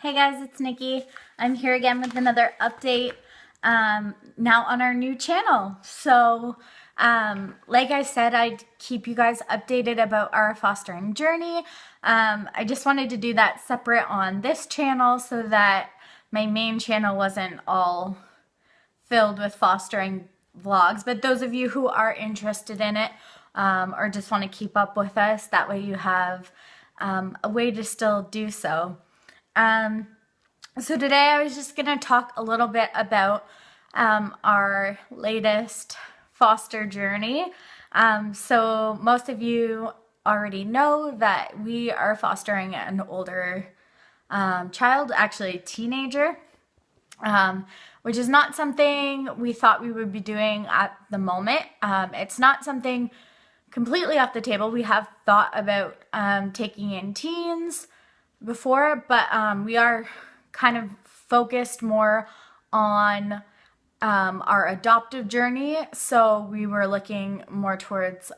Hey guys, it's Nikki. I'm here again with another update now on our new channel. Like I said, I'd keep you guys updated about our fostering journey. I just wanted to do that separate on this channel so that my main channel wasn't all filled with fostering vlogs. But those of you who are interested in it or just want to keep up with us, that way you have a way to still do so. So today I was just going to talk a little bit about our latest foster journey. So most of you already know that we are fostering an older child, actually a teenager, which is not something we thought we would be doing at the moment. It's not something completely off the table. We have thought about taking in teens before, but we are kind of focused more on our adoptive journey. So we were looking more towards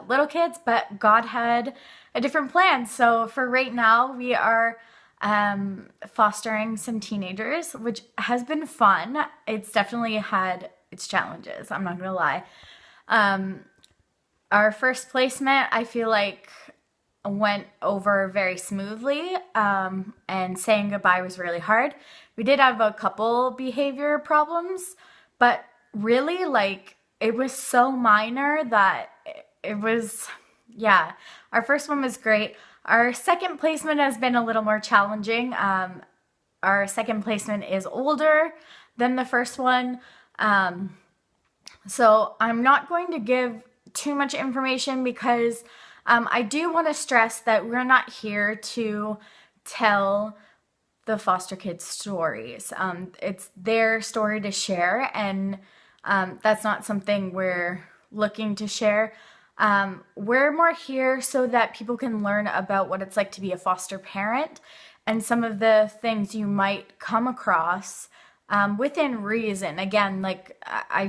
little kids, but God had a different plan. So for right now, we are fostering some teenagers, which has been fun. It's definitely had its challenges, I'm not gonna lie. Our first placement, I feel like, went over very smoothly, and saying goodbye was really hard. We did have a couple behavior problems, but really, like, it was so minor that it was, yeah. Our first one was great. Our second placement has been a little more challenging. Our second placement is older than the first one. So I'm not going to give too much information because I do want to stress that we're not here to tell the foster kids' stories. It's their story to share, and that's not something we're looking to share. We're more here so that people can learn about what it's like to be a foster parent and some of the things you might come across within reason. Again, like I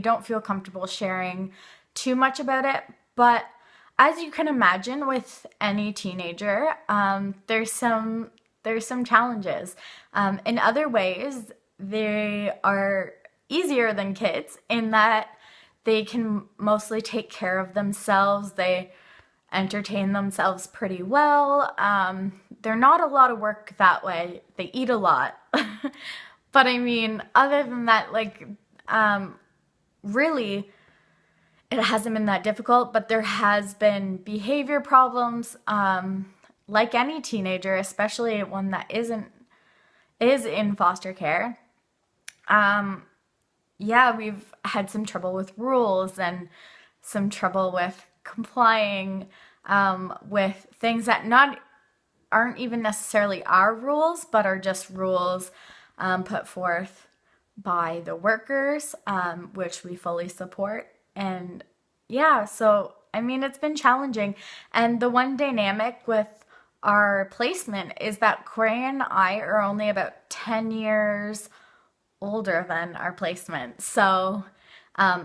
don't feel comfortable sharing too much about it, but as you can imagine with any teenager, there's some challenges. In other ways, they are easier than kids in that they can mostly take care of themselves. They entertain themselves pretty well. They're not a lot of work that way. They eat a lot. But I mean, other than that, like, really, it hasn't been that difficult, but there has been behavior problems, like any teenager, especially one that is in foster care. Yeah, we've had some trouble with rules and some trouble with complying with things that aren't even necessarily our rules, but are just rules put forth by the workers, which we fully support. And yeah, so I mean, it's been challenging. And the one dynamic with our placement is that Corey and I are only about 10 years older than our placement. So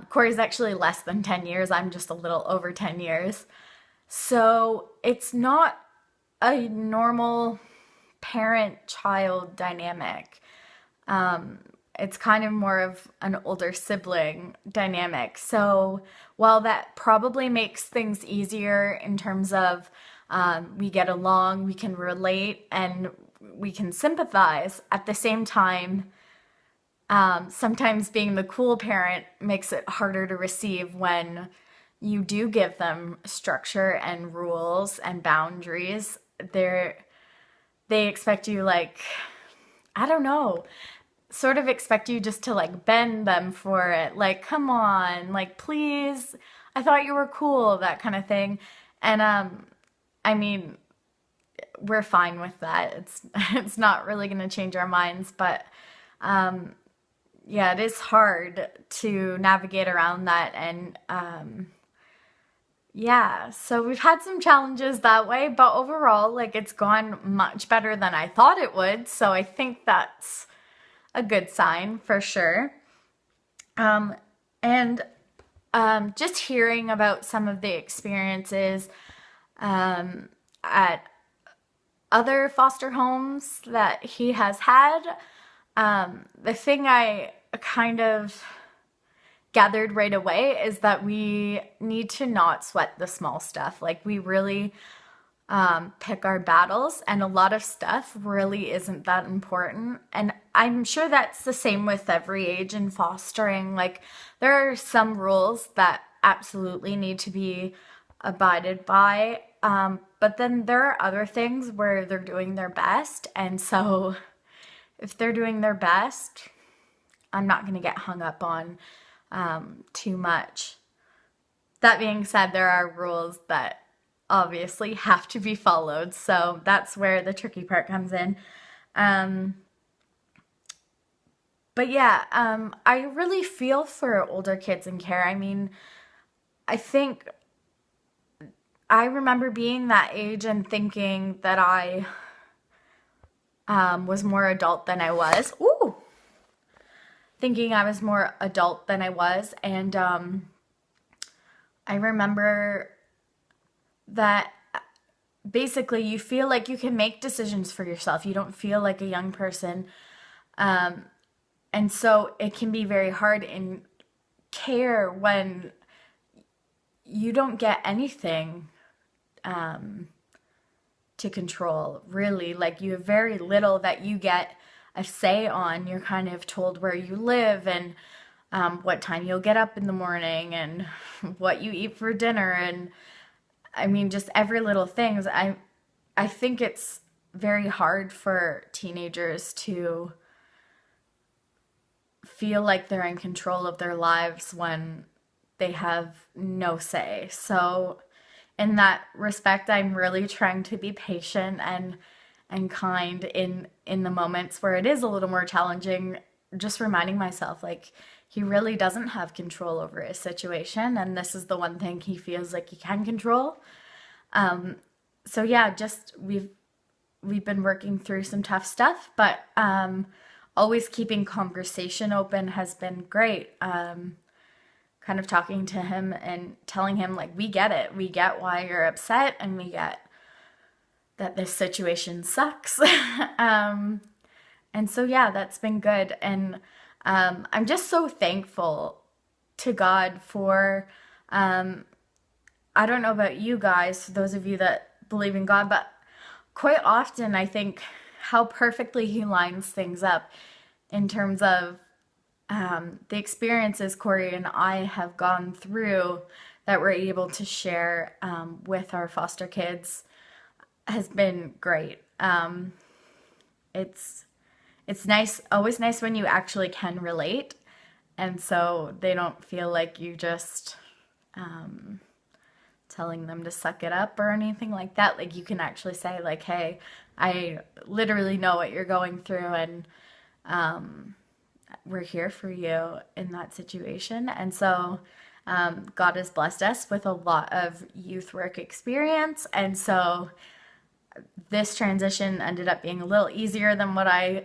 Corey's actually less than 10 years. I'm just a little over 10 years. So it's not a normal parent-child dynamic. It's kind of more of an older sibling dynamic. So while that probably makes things easier in terms of we get along, we can relate, and we can sympathize, at the same time, sometimes being the cool parent makes it harder to receive when you do give them structure and rules and boundaries. They expect you, like, I don't know, sort of expect you just to like bend them for it. Like, come on, like, please, I thought you were cool, that kind of thing. And I mean, we're fine with that. It's not really going to change our minds, but yeah, it is hard to navigate around that. And yeah, so we've had some challenges that way, but overall, like, it's gone much better than I thought it would. So I think that's a good sign for sure. And just hearing about some of the experiences at other foster homes that he has had, the thing I kind of gathered right away is that we need to not sweat the small stuff. Like, we really pick our battles, and a lot of stuff really isn't that important. And I'm sure that's the same with every age in fostering. Like, there are some rules that absolutely need to be abided by, but then there are other things where they're doing their best, and so if they're doing their best, I'm not going to get hung up on too much. That being said, there are rules that obviously have to be followed, so that's where the tricky part comes in. But yeah, I really feel for older kids in care. I mean, I think I remember being that age and thinking that I was more adult than I was. Ooh! Thinking I was more adult than I was, and I remember that basically you feel like you can make decisions for yourself. You don't feel like a young person. And so it can be very hard in care when you don't get anything to control, really. Like, you have very little that you get a say on. You're kind of told where you live and what time you'll get up in the morning and what you eat for dinner, and I mean, just every little thing. I think it's very hard for teenagers to feel like they're in control of their lives when they have no say. So in that respect, I'm really trying to be patient and kind in the moments where it is a little more challenging, just reminding myself, like, he really doesn't have control over his situation, and this is the one thing he feels like he can control. So yeah, just we've been working through some tough stuff, but always keeping conversation open has been great. Kind of talking to him and telling him, like, we get it. We get why you're upset, and we get that this situation sucks. And so yeah, that's been good. And I'm just so thankful to God for, I don't know about you guys, those of you that believe in God, but quite often I think how perfectly he lines things up in terms of the experiences Corey and I have gone through that we're able to share with our foster kids has been great. It's nice, always nice when you actually can relate, and so they don't feel like you just telling them to suck it up or anything like that. Like, you can actually say, like, hey, I literally know what you're going through, and we're here for you in that situation. And so God has blessed us with a lot of youth work experience, and so this transition ended up being a little easier than what I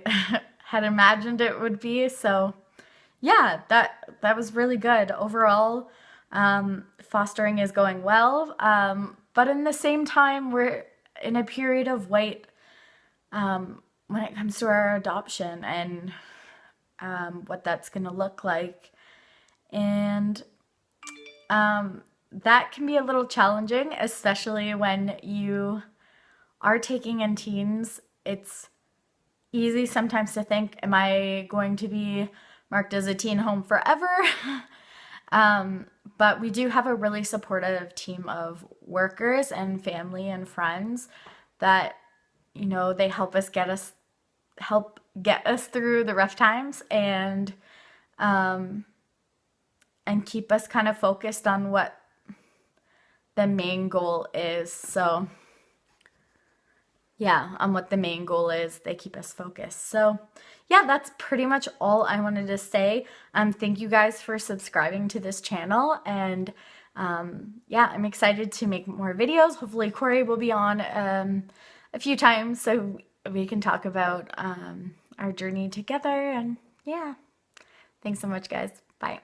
had imagined it would be. So yeah, that was really good. Overall, fostering is going well, but in the same time, we're in a period of wait when it comes to our adoption and what that's going to look like. And that can be a little challenging, especially when you are taking in teens. It's easy sometimes to think, am I going to be marked as a teen home forever? But we do have a really supportive team of workers and family and friends that, you know, they help get us through the rough times and keep us kind of focused on what the main goal is. So yeah, on what the main goal is, they keep us focused. So yeah, that's pretty much all I wanted to say. Thank you guys for subscribing to this channel, and yeah, I'm excited to make more videos. Hopefully Corey will be on a few times so we can talk about our journey together. And yeah, thanks so much, guys. Bye.